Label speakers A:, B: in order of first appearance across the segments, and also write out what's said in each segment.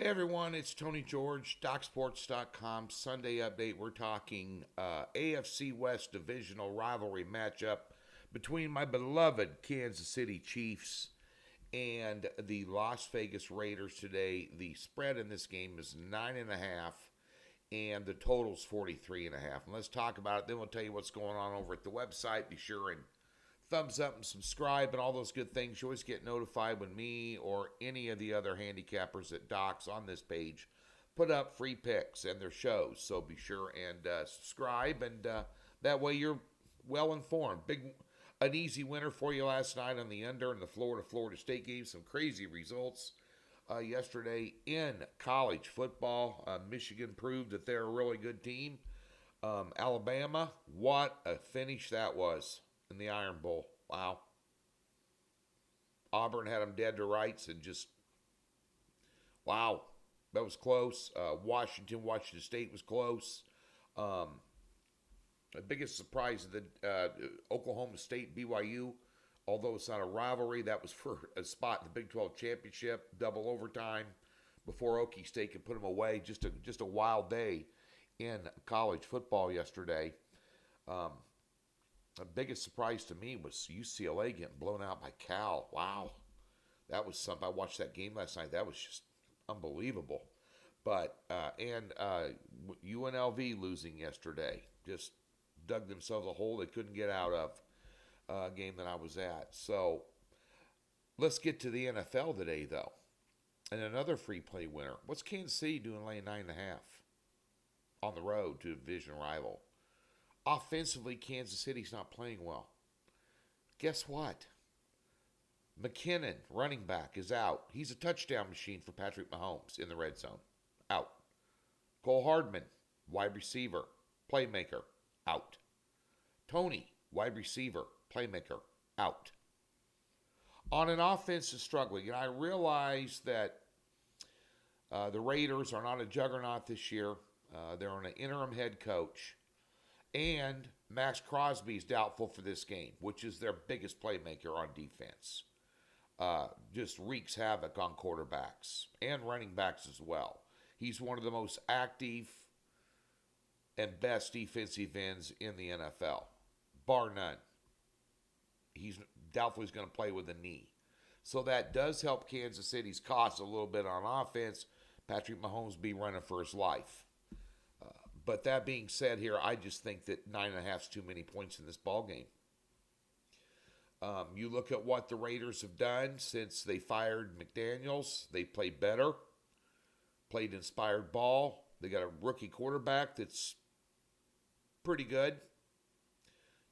A: Hey everyone, it's Tony George, DocSports.com. Sunday update. We're talking AFC West divisional rivalry matchup between my beloved Kansas City Chiefs and the Las Vegas Raiders today. The spread in this game is 9.5, and the total's 43.5. And let's talk about it. Then we'll tell you what's going on over at the website. Be sure and thumbs up and subscribe and all those good things. You always get notified when me or any of the other handicappers at Docs on this page put up free picks and their shows. So be sure and subscribe, and that way you're well informed. An easy winner for you last night on the under in the Florida State game. Some crazy results yesterday in college football. Michigan proved that they're a really good team. Alabama, what a finish that was in the Iron Bowl. Wow. Auburn had them dead to rights and just, wow, that was close. Washington State was close. The biggest surprise of the Oklahoma State BYU, although it's not a rivalry, that was for a spot in the Big 12 championship, double overtime before Okie State could put them away. Just a wild day in college football yesterday. The biggest surprise to me was UCLA getting blown out by Cal. Wow. That was something. I watched that game last night. That was just unbelievable. But, UNLV losing yesterday. Just dug themselves a hole they couldn't get out of, a game that I was at. So, let's get to the NFL today, though. And another free play winner. What's Kansas City doing laying 9.5 on the road to a division rival? Offensively, Kansas City's not playing well. Guess what? McKinnon, running back, is out. He's a touchdown machine for Patrick Mahomes in the red zone. Out. Cole Hardman, wide receiver, playmaker, out. Tony, wide receiver, playmaker, out. On an offense is struggling, and I realize that the Raiders are not a juggernaut this year. They're on an interim head coach. And Max Crosby is doubtful for this game, which is their biggest playmaker on defense. Just wreaks havoc on quarterbacks and running backs as well. He's one of the most active and best defensive ends in the NFL, bar none. He's doubtful he's going to play with a knee. So that does help Kansas City's cause a little bit on offense. Patrick Mahomes be running for his life. But that being said here, I just think that 9.5 is too many points in this ball game. You look at what the Raiders have done since they fired McDaniels. They played better, played inspired ball. They got a rookie quarterback that's pretty good.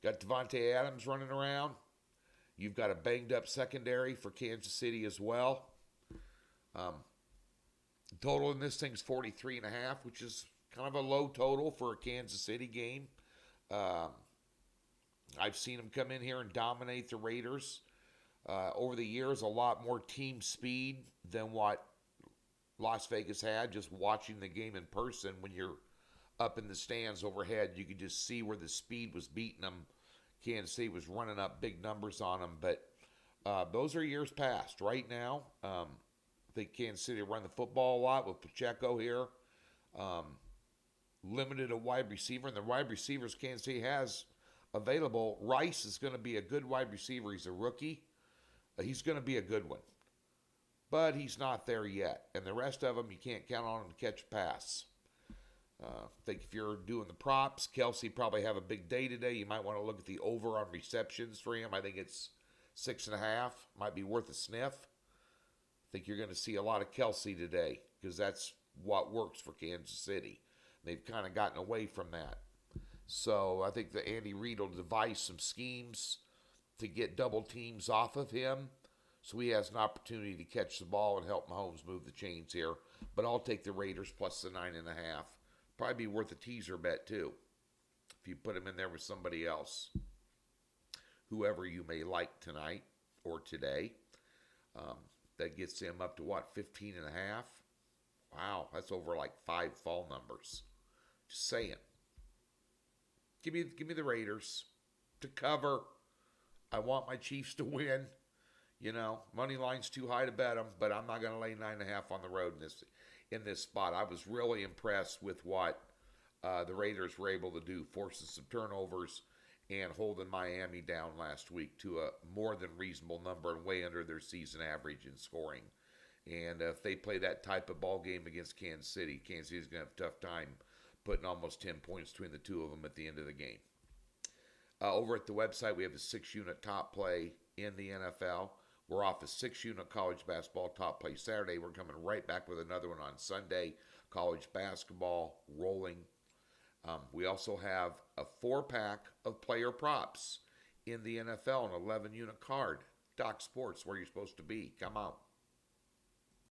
A: Got Devontae Adams running around. You've got a banged up secondary for Kansas City as well. Total in this thing's 43.5, which is kind of a low total for a Kansas City game. I've seen them come in here and dominate the Raiders. Over the years, a lot more team speed than what Las Vegas had. Just watching the game in person, when you're up in the stands overhead, you could just see where the speed was beating them. Kansas City was running up big numbers on them. But those are years past. Right now, I think Kansas City run the football a lot with Pacheco here. Limited a wide receiver, and the wide receivers Kansas City has available. Rice is going to be a good wide receiver. He's a rookie. He's going to be a good one. But he's not there yet. And the rest of them, you can't count on him to catch a pass. I think if you're doing the props, Kelsey probably have a big day today. You might want to look at the over on receptions for him. I think it's 6.5. Might be worth a sniff. I think you're going to see a lot of Kelsey today because that's what works for Kansas City. They've kind of gotten away from that. So I think that Andy Reid will devise some schemes to get double teams off of him so he has an opportunity to catch the ball and help Mahomes move the chains here. But I'll take the Raiders plus the 9.5. Probably be worth a teaser bet too if you put him in there with somebody else, whoever you may like tonight or today. That gets him up to what, 15.5? Wow, that's over like 5 fall numbers. Just saying. Give me the Raiders to cover. I want my Chiefs to win. Money line's too high to bet them, but I'm not going to lay 9.5 on the road in this spot. I was really impressed with what the Raiders were able to do, forcing some turnovers and holding Miami down last week to a more than reasonable number and way under their season average in scoring. And if they play that type of ball game against Kansas City, Kansas City's going to have a tough time putting almost 10 points between the two of them at the end of the game. Over at the website, we have a 6-unit top play in the NFL. We're off a 6-unit college basketball top play Saturday. We're coming right back with another one on Sunday. College basketball rolling. We also have a 4-pack of player props in the NFL, an 11-unit card. Doc Sports, where you're supposed to be. Come on.